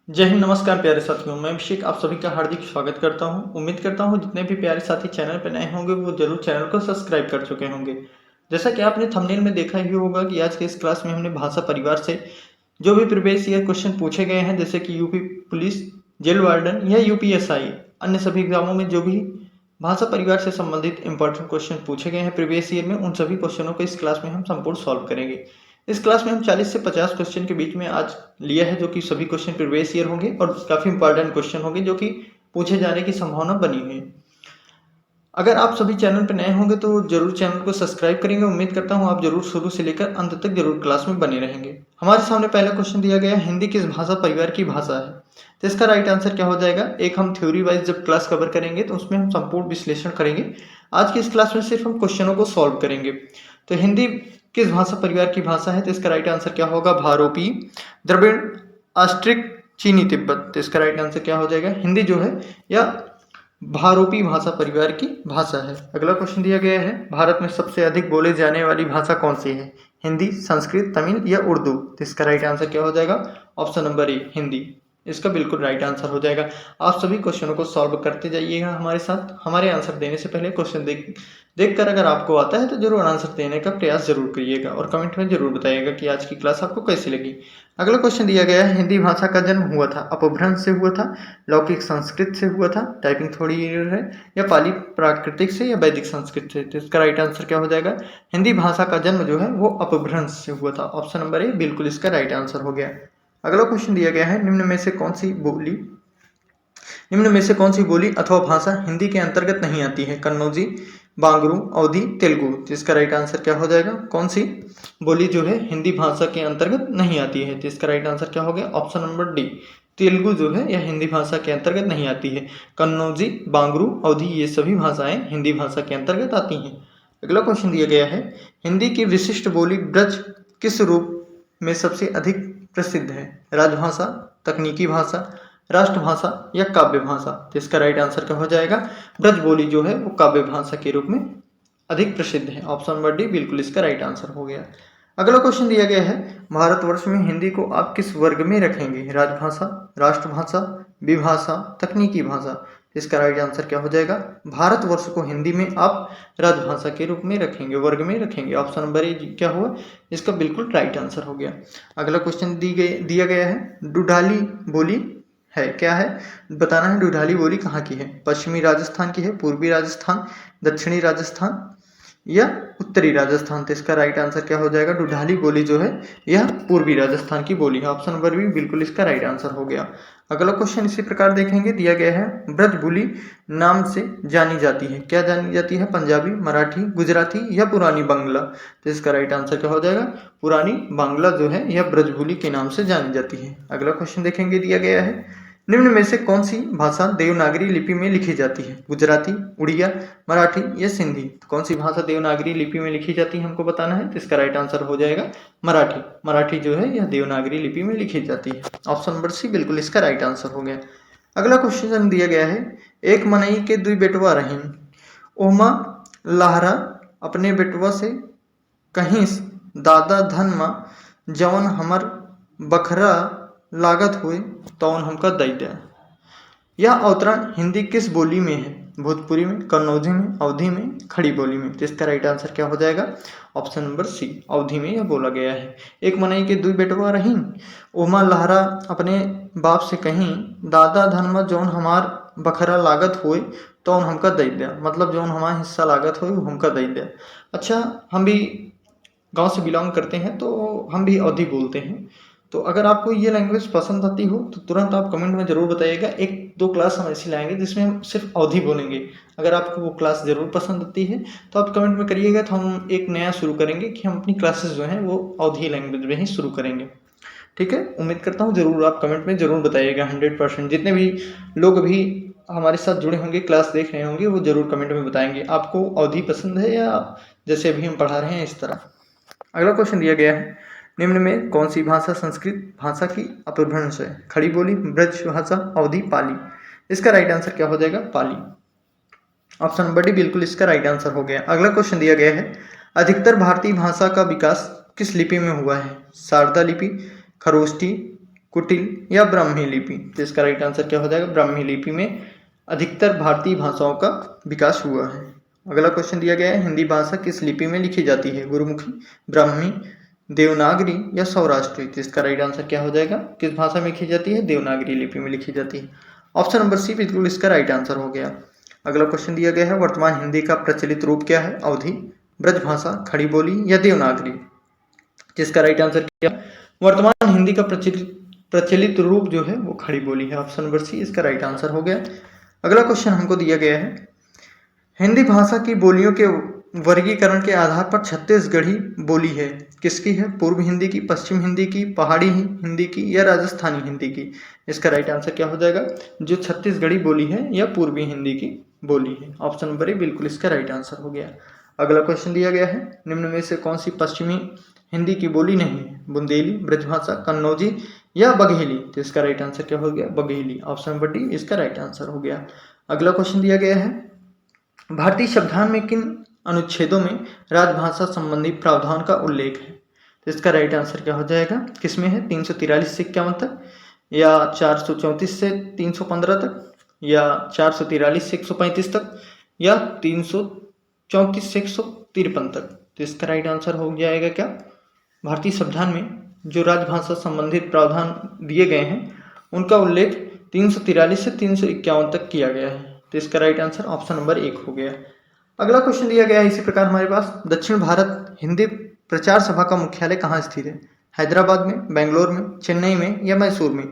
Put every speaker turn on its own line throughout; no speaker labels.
जय हिंद, नमस्कार प्यारे साथियों। मैं अभिषेक आप सभी का हार्दिक स्वागत करता हूं। उम्मीद करता हूं जितने भी प्यारे साथी चैनल पर नए होंगे वो जरूर चैनल को सब्सक्राइब कर चुके होंगे। जैसा कि आपने थंबनेल में देखा ही होगा कि आज के इस क्लास में हमने भाषा परिवार से जो भी प्रीवियस ईयर क्वेश्चन पूछे गए हैं, जैसे कि यूपी पुलिस, जेल वार्डन या यूपीएसआई, अन्य सभी एग्जामों में जो भी भाषा परिवार से संबंधित इंपॉर्टेंट क्वेश्चन पूछे गए हैं प्रीवियस ईयर में, उन सभी क्वेश्चनों को इस क्लास में हम संपूर्ण सॉल्व करेंगे। इस क्लास में हम 40 से 50 क्वेश्चन के बीच में आज लिया है, जो कि सभी क्वेश्चन प्रीवियस ईयर होंगे और काफी इंपॉर्टेंट क्वेश्चन होंगे जो कि पूछे जाने की संभावना बनी हुई है। अगर आप सभी चैनल पर नए होंगे तो जरूर चैनल को सब्सक्राइब करेंगे। उम्मीद करता हूं आप जरूर शुरू से लेकर अंत तक जरूर क्लास में बने रहेंगे। हमारे सामने पहला क्वेश्चन दिया गया है, हिंदी किस भाषा परिवार की भाषा है? तो इसका राइट आंसर क्या हो जाएगा? एक हम थ्योरी वाइज जब क्लास कवर करेंगे तो उसमें हम संपूर्ण विश्लेषण करेंगे। आज की इस क्लास में सिर्फ हम क्वेश्चनों को सॉल्व करेंगे। तो हिंदी किस भाषा परिवार की भाषा है? तो इसका राइट आंसर क्या होगा? भारोपी, द्रविड़, ऑस्ट्रिक, चीनी, तिब्बत। तो इसका राइट आंसर क्या हो जाएगा? हिंदी जो है या भारोपी भाषा परिवार की भाषा है। अगला क्वेश्चन दिया गया है, भारत में सबसे अधिक बोले जाने वाली भाषा कौन सी है? हिंदी, संस्कृत, तमिल या उर्दू? तो इसका राइट आंसर क्या हो जाएगा? Option number A, Hindi. इसका बिल्कुल राइट आंसर हो जाएगा। आप सभी क्वेश्चनों को सॉल्व करते जाइएगा हमारे साथ। हमारे आंसर देने से पहले क्वेश्चन देखकर अगर आपको आता है तो जरूर आंसर देने का प्रयास जरूर करिएगा और कमेंट में जरूर बताइएगा कि आज की क्लास आपको कैसी लगी। अगला क्वेश्चन दिया गया है, हिंदी भाषा का जन्म हुआ था अपभ्रंश से हुआ था, लौकिक संस्कृत से हुआ था, टाइपिंग थोड़ी एरर है, या पाली प्राकृतिक से या वैदिक संस्कृत से? तो इसका राइट आंसर क्या हो जाएगा? हिंदी भाषा का जन्म जो है वो अपभ्रंश से हुआ था। ऑप्शन नंबर ए बिल्कुल इसका राइट आंसर हो गया। अगला क्वेश्चन दिया गया है, निम्न में से कौन सी बोली अथवा भाषा हिंदी के अंतर्गत नहीं आती है? कन्नौजी, बांगरू, अवधी, तेलुगु? तो इसका राइट आंसर क्या हो जाएगा? कौन सी बोली जो है हिंदी भाषा के अंतर्गत नहीं आती है? तो इसका राइट आंसर क्या हो गया? ऑप्शन नंबर डी, तेलुगु जो है यह हिंदी भाषा के अंतर्गत नहीं आती है। कन्नौजी, बांगरू, अवधी ये सभी भाषाएं हिंदी भाषा के अंतर्गत आती हैं। अगला क्वेश्चन दिया गया है, हिंदी की विशिष्ट बोली ब्रज किस रूप में सबसे अधिक प्रसिद्ध है? राजभाषा, तकनीकी भाषा, राष्ट्रभाषा या काव्य भाषा? तो इसका राइट आंसर क्या हो जाएगा? ब्रज बोली जो है वो काव्य भाषा के रूप में अधिक प्रसिद्ध है। ऑप्शन नंबर डी बिल्कुल इसका राइट आंसर हो गया। अगला क्वेश्चन दिया गया है, भारतवर्ष में हिंदी को आप किस वर्ग में रखेंगे? राजभाषा, राष्ट्रभाषा, विभाषा, तकनीकी भाषा? इसका राइट आंसर क्या हो जाएगा? भारतवर्ष को हिंदी में आप राजभाषा के रूप में रखेंगे, वर्ग में रखेंगे। ऑप्शन नंबर ए क्या हुआ? इसका बिल्कुल राइट आंसर हो गया। अगला क्वेश्चन दिया गया है, डुडाली बोली है क्या है? बताना है डुडाली बोली कहाँ की है? पश्चिमी राजस्थान की है, पूर्वी राजस्थान, दक्षिणी राजस्थान या उत्तरी राजस्थान? तो इसका राइट आंसर क्या हो जाएगा? डुडाली बोली जो है यह पूर्वी राजस्थान की बोली है। ऑप्शन नंबर बी बिल्कुल इसका राइट आंसर हो गया। अगला क्वेश्चन इसी प्रकार देखेंगे, दिया गया है, ब्रज बोली नाम से जानी जाती है, क्या जानी जाती है? पंजाबी, मराठी, गुजराती या पुरानी बांग्ला? तो इसका राइट आंसर क्या हो जाएगा? पुरानी बांग्ला जो है यह ब्रजबोली के नाम से जानी जाती है। अगला क्वेश्चन देखेंगे, दिया गया है, निम्न में से कौन सी भाषा देवनागरी लिपि में लिखी जाती है? गुजराती, उड़िया, मराठी या सिंधी? तो कौन सी भाषा देवनागरी लिपि में लिखी जाती है हमको बताना है। तो इसका राइट आंसर हो जाएगा मराठी। मराठी जो है यह देवनागरी लिपि में लिखी जाती है। ऑप्शन नंबर सी बिल्कुल इसका राइट आंसर हो गया। अगला क्वेश्चन दिया गया है, एक मनई के दुई बेटवा रहीन, ओमा लहरा अपने बेटवा से कहिस, दादा धन मा जवन हमर बखरा लागत हुए तौन हमका दई दे। यह अवतरण हिंदी किस बोली में है? भोजपुरी में, कन्नौजी में, अवधी में, खड़ी बोली में? तो इसका राइट आंसर क्या हो जाएगा? ऑप्शन नंबर सी, अवधी में यह बोला गया है। एक मनई के दुई बेटवा रहीन, ओमा लहरा अपने बाप से कहीं, दादा धनमा जौन हमार बखरा लागत होए तौन हमका दई दिया, मतलब जौन हमारा हिस्सा लागत हो वो हमका दई दिया। अच्छा, हम भी गांव से बिलोंग करते हैं तो हम भी अवधी बोलते हैं। तो अगर आपको ये लैंग्वेज पसंद आती हो तो तुरंत आप कमेंट में ज़रूर बताइएगा। एक दो क्लास हम ऐसी लाएंगे जिसमें हम सिर्फ अवधी बोलेंगे। अगर आपको वो क्लास ज़रूर पसंद आती है तो आप कमेंट में करिएगा, तो हम एक नया शुरू करेंगे कि हम अपनी क्लासेस जो हैं वो अवधी लैंग्वेज में ही शुरू करेंगे। ठीक है, उम्मीद करता हूँ ज़रूर आप कमेंट में ज़रूर बताइएगा। 100% जितने भी लोग अभी हमारे साथ जुड़े होंगे, क्लास देख रहे होंगे, वो ज़रूर कमेंट में बताएंगे आपको अवधी पसंद है या जैसे अभी हम पढ़ा रहे हैं इस तरह। अगला क्वेश्चन दिया गया है, निम्न में कौन सी भाषा संस्कृत भाषा की अपभ्रंश है? खड़ी बोली, ब्रज भाषा, अवधी, पाली? इसका राइट आंसर क्या हो जाएगा? पाली। ऑप्शन नंबर डी बिल्कुल इसका राइट आंसर हो गया। अगला क्वेश्चन दिया गया है, अधिकतर भारतीय भाषा का विकास किस लिपि में हुआ है? शारदा लिपि, खरोष्ठी, कुटिल या ब्राह्मी लिपि? तो इसका राइट आंसर क्या हो जाएगा? ब्राह्मी लिपि में अधिकतर भारतीय भाषाओं का विकास हुआ है। अगला क्वेश्चन दिया गया है, हिंदी भाषा किस लिपि में लिखी जाती है? गुरुमुखी, ब्राह्मी, देवनागरी या सौराष्ट्री? तो इसका राइट आंसर क्या हो जाएगा? किस भाषा में लिखी जाती है? देवनागरी लिपि में लिखी जाती है। ऑप्शन नंबर सी बिल्कुल इसका राइट आंसर हो गया। अगला क्वेश्चन दिया गया है, वर्तमान हिंदी का प्रचलित रूप क्या है? अवधी, ब्रजभाषा, खड़ी बोली या देवनागरी? जिसका राइट आंसर क्या? वर्तमान हिंदी का प्रचलित रूप जो है वो खड़ी बोली है। ऑप्शन नंबर सी इसका राइट आंसर हो गया। अगला क्वेश्चन हमको दिया गया है, हिंदी भाषा की बोलियों के वर्गीकरण के आधार पर छत्तीसगढ़ी बोली है, किसकी है? पूर्व हिंदी की, पश्चिम हिंदी की, पहाड़ी हिंदी की या राजस्थानी हिंदी की? इसका राइट आंसर क्या हो जाएगा? जो छत्तीसगढ़ी बोली है या पूर्वी हिंदी की बोली है। ऑप्शन नंबर ए बिल्कुल इसका राइट आंसर हो गया। अगला क्वेश्चन दिया गया है, निम्न में से कौन सी पश्चिमी हिंदी की बोली नहीं है? बुंदेली, ब्रजभाषा, कन्नौजी या बघेली? तो इसका राइट आंसर क्या हो गया? बघेली। ऑप्शन नंबर डी इसका राइट आंसर हो गया। अगला क्वेश्चन दिया गया है, भारतीय संविधान में किन अनुच्छेदों में राजभाषा संबंधी प्रावधान का उल्लेख है? तो इसका राइट आंसर क्या हो जाएगा? किसमें है? 343 से 51 तक या 434 से 315 तक या 443 से 135 तक या 334 से 153 तक? तो इसका राइट आंसर हो जाएगा क्या? भारतीय संविधान में जो राजभाषा संबंधित प्रावधान दिए गए हैं उनका उल्लेख 343 से 351 तक किया गया है। तो इसका राइट आंसर ऑप्शन नंबर 1 हो गया। अगला क्वेश्चन दिया गया है इसी प्रकार हमारे पास, दक्षिण भारत हिंदी प्रचार सभा का मुख्यालय कहाँ स्थित है? हैदराबाद में, बेंगलोर में, चेन्नई में या मैसूर में?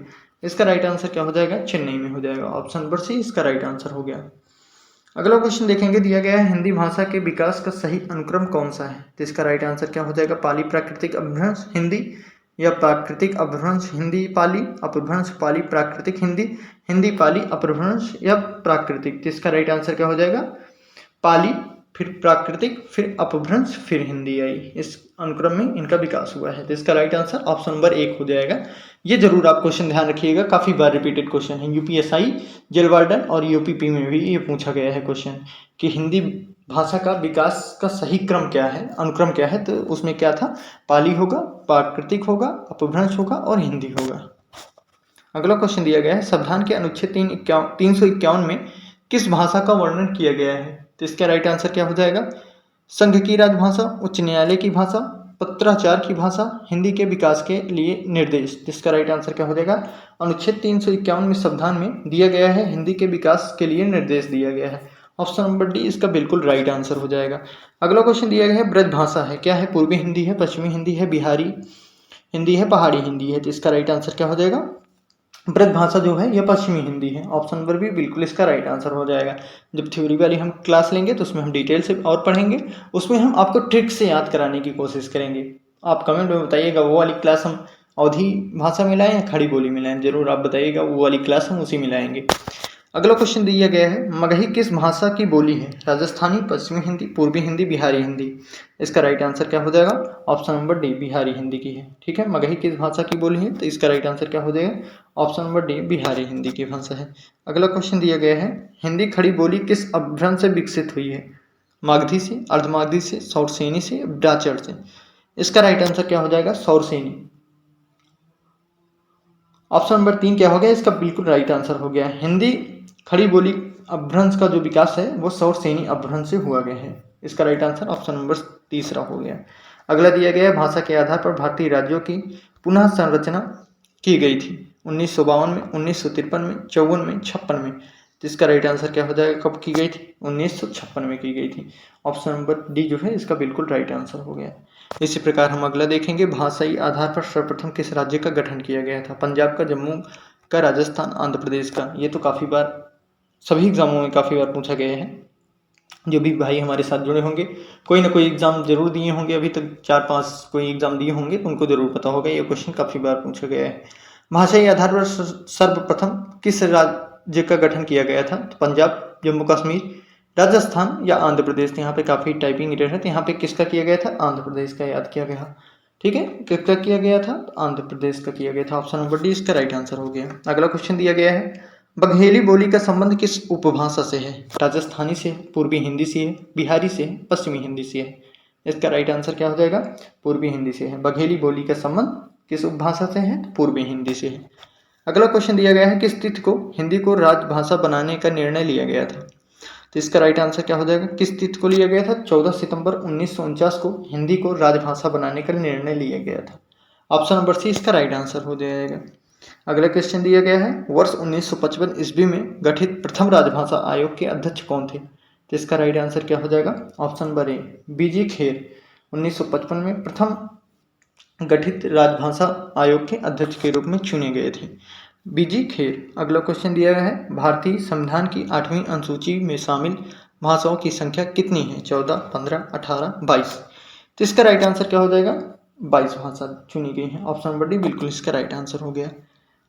इसका राइट आंसर क्या हो जाएगा? चेन्नई में हो जाएगा। ऑप्शन नंबर सी इसका राइट आंसर हो गया। अगला क्वेश्चन देखेंगे, दिया गया है हिंदी भाषा के विकास का सही अनुक्रम कौन सा है? तो इसका राइट आंसर क्या हो जाएगा? पाली प्राकृतिक अपभ्रंश हिंदी या प्राकृतिक अपभ्रंश हिंदी पाली, अपभ्रंश पाली प्राकृतिक हिंदी, हिंदी पाली अपभ्रंश या प्राकृतिक? तो इसका राइट आंसर क्या हो जाएगा? पाली, फिर प्राकृतिक, फिर अपभ्रंश, फिर हिंदी आई। इस अनुक्रम में इनका विकास हुआ है। तो इसका राइट आंसर ऑप्शन नंबर 1 हो जाएगा। ये जरूर आप क्वेश्चन ध्यान रखिएगा, काफी बार रिपीटेड क्वेश्चन है। यूपीएसआई, जेल वार्डन और यूपीपी में भी ये पूछा गया है क्वेश्चन कि हिंदी भाषा का विकास का सही क्रम क्या है, अनुक्रम क्या है? तो उसमें क्या था? पाली होगा, प्राकृतिक होगा, अपभ्रंश होगा और हिंदी होगा। अगला क्वेश्चन दिया गया है, संविधान के अनुच्छेद 351 में किस भाषा का वर्णन किया गया है? तो इसका राइट आंसर क्या हो जाएगा? संघ की राजभाषा, उच्च न्यायालय की भाषा, पत्राचार की भाषा, हिंदी के विकास के लिए निर्देश? जिसका राइट आंसर क्या हो जाएगा? अनुच्छेद 351 में संविधान में दिया गया है हिंदी के विकास के लिए निर्देश दिया गया है। ऑप्शन नंबर डी इसका बिल्कुल राइट आंसर हो जाएगा। अगला क्वेश्चन दिया गया है, ब्रजभाषा है क्या है? पूर्वी हिंदी है, पश्चिमी हिंदी है, बिहारी हिंदी है, पहाड़ी हिंदी है? तो इसका राइट आंसर क्या हो जाएगा? ब्रजभाषा जो है यह पश्चिमी हिंदी है। ऑप्शन नंबर बी बिल्कुल इसका राइट आंसर हो जाएगा। जब थ्योरी वाली हम क्लास लेंगे तो उसमें हम डिटेल से और पढ़ेंगे, उसमें हम आपको ट्रिक से याद कराने की कोशिश करेंगे। आप कमेंट में बताइएगा वो वाली क्लास हम अवधी भाषा में लाएं या खड़ी बोली में लाएं, जरूर आप बताइएगा, वो वाली क्लास हम उसी में लाएंगे। अगला क्वेश्चन दिया गया है, मगही किस भाषा की बोली है? राजस्थानी, पश्चिमी हिंदी, पूर्वी हिंदी, बिहारी हिंदी? इसका राइट आंसर क्या हो जाएगा? Option number D Bihari Hindi की है। ठीक है, मगही किस भाषा की बोली है? तो इसका राइट आंसर क्या हो जाएगा? Option number D Bihari Hindi की भाषा है। अगला क्वेश्चन दिया गया है, हिंदी खड़ी बोली किस अपभ्रंश से विकसित हुई है? मागधी से, अर्धमागधी से, सौरसेनी से, ब्राचर से? इसका राइट आंसर क्या हो जाएगा? सौरसेनी। ऑप्शन नंबर 3 क्या हो गया? इसका बिल्कुल राइट आंसर हो गया। हिंदी खड़ी बोली अपभ्रंश का जो विकास है वो सौरसेनी अपभ्रंश से हुआ गया है। इसका राइट आंसर ऑप्शन नंबर 3 हो गया। अगला दिया गया है, भाषा के आधार पर भारतीय राज्यों की पुनः संरचना की गई थी 1952 में, 1953 में, 54 में, 56 में? जिसका राइट आंसर क्या हो जाएगा? कब की गई थी? 1956 में की गई थी। ऑप्शन नंबर डी जो है इसका बिल्कुल राइट आंसर हो गया। इसी प्रकार हम अगला देखेंगे, भाषाई आधार पर सर्वप्रथम किस राज्य का गठन किया गया था? पंजाब का, जम्मू का, राजस्थान, आंध्र प्रदेश का? ये तो काफ़ी बार सभी एग्जामों में काफ़ी बार पूछा गया है। जो भी भाई हमारे साथ जुड़े होंगे, कोई ना कोई एग्जाम जरूर दिए होंगे, अभी तक 4-5 कोई एग्जाम दिए होंगे तो उनको जरूर पता होगा, ये क्वेश्चन काफ़ी बार पूछा गया है। भाषाई आधार पर सर्वप्रथम किस राज्य का गठन किया गया था? तो पंजाब, जम्मू कश्मीर, राजस्थान या आंध्र प्रदेश? यहाँ पे काफ़ी टाइपिंग एरर है, तो यहाँ पे किसका किया गया था? आंध्र प्रदेश का याद किया गया। ठीक है, किसका किया गया था? आंध्र प्रदेश का किया गया था। ऑप्शन नंबर डी इसका राइट आंसर हो गया। अगला क्वेश्चन दिया गया है, बघेली बोली का संबंध किस उपभाषा से है? राजस्थानी से, पूर्वी हिंदी से है, बिहारी से है, पश्चिमी हिंदी से है? इसका राइट आंसर क्या हो जाएगा? पूर्वी हिंदी से है। बघेली बोली का संबंध किस उपभाषा से है? पूर्वी हिंदी से है। अगला क्वेश्चन दिया गया है, किस तिथि को हिंदी को राजभाषा बनाने का निर्णय लिया गया था? तो इसका राइट आंसर क्या हो जाएगा? किस तिथि को लिया गया था? 14 सितंबर 1949 को हिंदी को राजभाषा बनाने का निर्णय लिया गया था। ऑप्शन नंबर सी इसका राइट आंसर हो जाएगा। अगला क्वेश्चन दिया गया है, वर्ष 1955 ईस्वी में गठित प्रथम राजभाषा आयोग के अध्यक्ष कौन थे? तो इसका राइट आंसर क्या हो जाएगा? ऑप्शन नंबर ए बीजी खेर 1955 में प्रथम गठित राजभाषा आयोग के अध्यक्ष के रूप में चुने गए थे, बीजी खेर। अगला क्वेश्चन दिया गया है, भारतीय संविधान की 8वीं अनुसूची में शामिल भाषाओं की संख्या कितनी है? 14, 15, 18, 22। तो इसका राइट आंसर क्या हो जाएगा? 22 भाषा चुनी गई है। ऑप्शन नंबर डी बिल्कुल इसका राइट आंसर हो गया।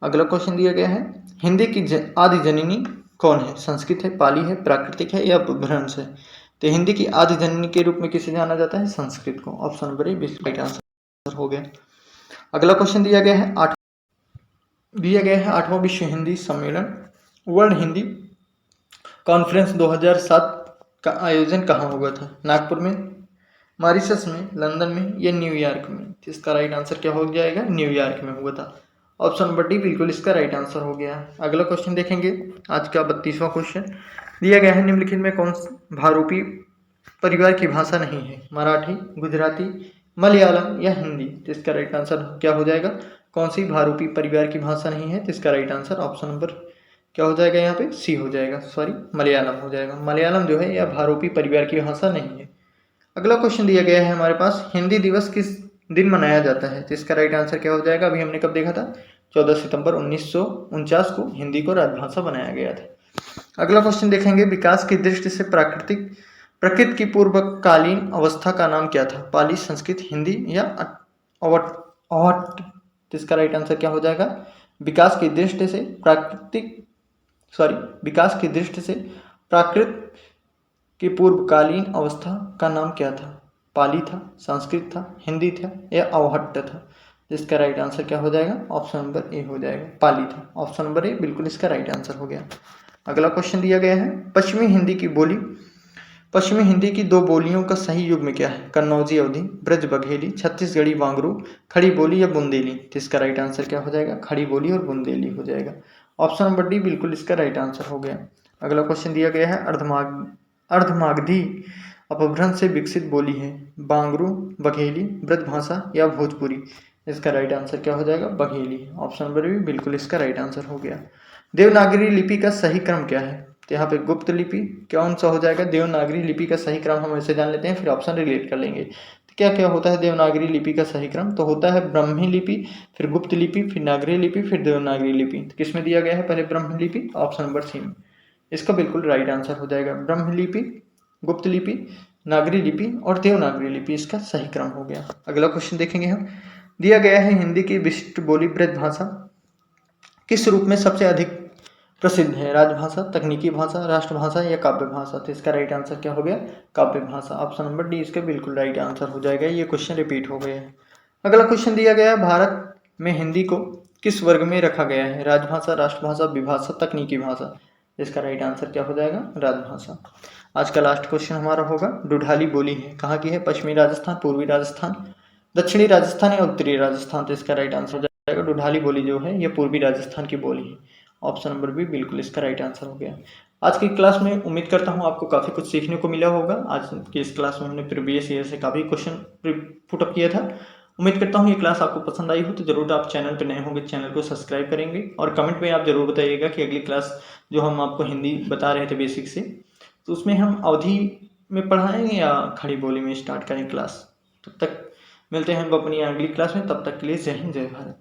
अगला क्वेश्चन दिया गया है, हिंदी की आदि जननी कौन है? संस्कृत है, पाली है, प्राकृतिक है या अपभ्रंश है? तो हिंदी की आदि जननी के रूप में किसे जाना जाता है? संस्कृत को। Option number A right answer हो गया। अगला क्वेश्चन दिया गया है, 8वां विश्व हिंदी सम्मेलन वर्ल्ड हिंदी कॉन्फ्रेंस 2007 का आयोजन कहाँ हुआ था? नागपुर में, मॉरिशस में, लंदन में या न्यूयॉर्क में? इसका राइट आंसर क्या हो जाएगा? न्यूयॉर्क में हुआ था। ऑप्शन नंबर डी बिल्कुल इसका राइट आंसर हो गया। अगला क्वेश्चन देखेंगे, आज का 32वां क्वेश्चन दिया गया है, निम्नलिखित में कौन भारूपी परिवार की भाषा नहीं है? मराठी, गुजराती, मलयालम या हिंदी? तो इसका राइट आंसर क्या हो जाएगा? कौन सी भारूपी परिवार की भाषा नहीं है? तो इसका राइट आंसर ऑप्शन नंबर क्या हो जाएगा? यहाँ पे सी हो जाएगा, सॉरी मलयालम हो जाएगा। मलयालम जो है यह भारूपी परिवार की भाषा नहीं है। अगला क्वेश्चन दिया गया है हमारे पास, हिंदी दिवस किस दिन मनाया जाता है? तो इसका राइट आंसर क्या हो जाएगा? अभी हमने कब देखा था? 14 सितंबर 1949 को हिंदी को राजभाषा बनाया गया था। अगला क्वेश्चन देखेंगे, विकास की दृष्टि से प्रकृति की पूर्वकालीन अवस्था का नाम क्या था? पाली, संस्कृत, हिंदी या अवट? तो इसका राइट आंसर क्या हो जाएगा? विकास की दृष्टि से प्राकृत की पूर्वकालीन अवस्था का नाम क्या था? पाली था, संस्कृत था, हिंदी था या अवहट्ट था? इसका राइट आंसर क्या हो जाएगा? ऑप्शन नंबर ए हो जाएगा, पाली था। ऑप्शन नंबर ए बिल्कुल इसका राइट आंसर हो गया। अगला क्वेश्चन दिया गया है, पश्चिमी हिंदी की दो बोलियों का सही युग्म क्या है? कन्नौजी अवधी, ब्रज बघेली, छत्तीसगढ़ी वांगरू, खड़ी बोली या बुंदेली? तो इसका राइट आंसर क्या हो जाएगा? खड़ी बोली और बुंदेली हो जाएगा। ऑप्शन नंबर डी बिल्कुल इसका राइट आंसर हो गया। अगला क्वेश्चन दिया गया है, अर्धमागधी अपभ्रंश से विकसित बोली है? बांगरू, बघेली, ब्रजभाषा या भोजपुरी? इसका राइट आंसर क्या हो जाएगा? बघेली। ऑप्शन नंबर बी बिल्कुल इसका राइट आंसर हो गया। देवनागरी लिपि का सही क्रम क्या है? तो यहाँ पे गुप्त लिपि कौन सा हो जाएगा? देवनागरी लिपि का सही क्रम हम ऐसे जान लेते हैं, फिर ऑप्शन रिलेट कर लेंगे। तो क्या क्या होता है देवनागरी लिपि का सही क्रम? तो होता है ब्राह्मी लिपि, फिर गुप्त लिपि, फिर नागरी लिपि, फिर देवनागरी लिपि। तो किस में दिया गया है? पहले ब्राह्मी लिपि, ऑप्शन नंबर सी में। इसका बिल्कुल राइट आंसर हो जाएगा ब्राह्मी लिपि, गुप्त लिपि, नागरी लिपि और देवनागरी लिपि, इसका सही क्रम हो गया। अगला क्वेश्चन देखेंगे हम, दिया गया है, हिंदी की विशिष्ट बोली ब्रजभाषा किस रूप में सबसे अधिक प्रसिद्ध है? राजभाषा, तकनीकी भाषा, राष्ट्रभाषा या काव्य भाषा? तो इसका राइट आंसर क्या हो गया? काव्य भाषा। ऑप्शन नंबर डी इसका बिल्कुल राइट आंसर हो जाएगा। ये क्वेश्चन रिपीट हो गया है। अगला क्वेश्चन दिया गया है, भारत में हिंदी को किस वर्ग में रखा गया है? राजभाषा, राष्ट्रभाषा, विभाषा, तकनीकी भाषा? इसका राइट आंसर क्या हो जाएगा? राजभाषा। आज का लास्ट क्वेश्चन हमारा होगा, डुढाली बोली है कहाँ की है? पश्चिमी राजस्थान, पूर्वी राजस्थान, दक्षिणी राजस्थान या उत्तरी राजस्थान? तो इसका राइट आंसर हो जाएगा, डुढाली बोली जो है ये पूर्वी राजस्थान की बोली है। ऑप्शन नंबर बी बिल्कुल इसका राइट आंसर हो गया। आज की क्लास में उम्मीद करता हूँ आपको काफ़ी कुछ सीखने को मिला होगा। आज की इस क्लास में हमने प्रीवियस ईयर से काफ़ी क्वेश्चन पुटअप किया था। उम्मीद करता हूँ ये क्लास आपको पसंद आई हो, तो जरूर आप चैनल पर नए होंगे चैनल को सब्सक्राइब करेंगे और कमेंट में आप जरूर बताइएगा कि अगली क्लास जो हम आपको हिंदी बता रहे थे बेसिक से, तो उसमें हम अवधि में पढ़ाएंगे या खड़ी बोली में स्टार्ट करें क्लास। तब तक मिलते हैं हम अपनी अगली क्लास में, तब तक के लिए जय हिंद जय भारत।